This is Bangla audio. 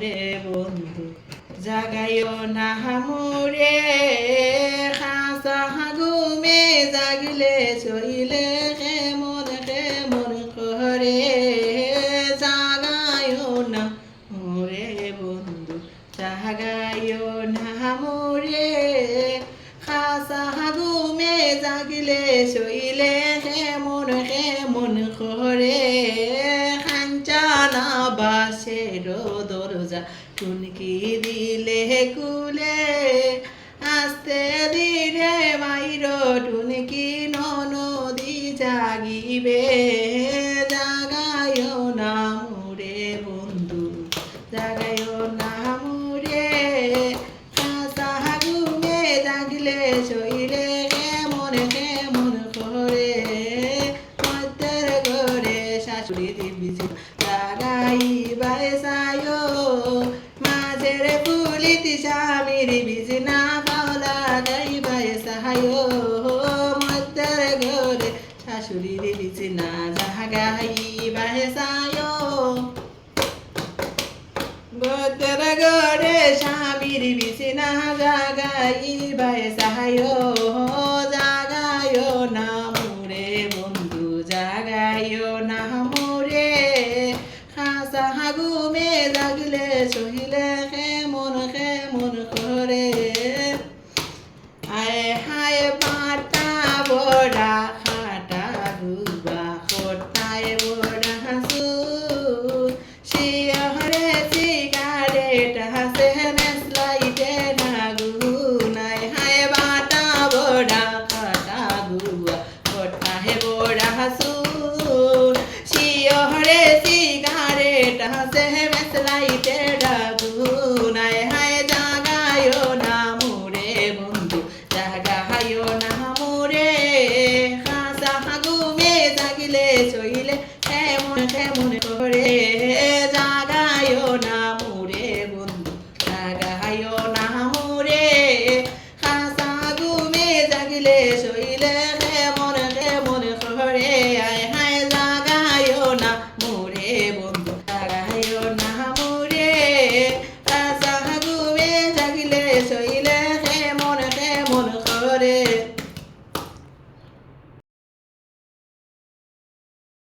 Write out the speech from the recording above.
রে বন্ধু জাগাইও না মোরে খাসা ঘুমে জাগিলে চইলে কেমন কেমন করে জাগাইও না মোরে বন্ধু জাগাইও না মোরে খাসা ঘুমে জাগিলে চইলে কেমন কেমন করে খাঞ্চানা বাসের দরজা টুনকি দিলে কুলে আস্তে ধীরে বাইর টুনকি নদী জাগিবে জাগাইও না মোরে বন্ধু জাগাইও না মোরে কাঁচা ঘুমে জাগলে চইলে কেমন কেমন করে মধ্যের ঘরে শাশুড়ি দিবিছি জাগাইবাই সায়ো মাঝের ফুলিতি স্বামীর বিছনা পাওলা গাইবাই সাহায়ো মধ্যের ঘরে শাশুড়ি বিছনা জাগাইবাই সায়ো মধ্যের ঘরে স্বামীর বিছনা জাগাইবাই সাহায়ো জাগাইও না মোরে বন্ধু জাগাইও না মোরে খাসা ঘুমে জাগলে সহিলে কেমন কেমন করে আয় হায় পাটা বড়া খাটা ডুবা খোটায় বড়া হাসু শিহরে সিগারেট হাসে মেসলাইতে নাগুন আয় হায় বাটা বড়া খাটা ডুবা খোটায় বড়া হাসু শিহরে সিগারেট হাসে মেসলাইতে নাগুন আয় হায় জাগাইও না মোরে বন্ধু জাগাইও না মোরে খাসা ঘুমে জাগিলে চইলে কেমন কেমন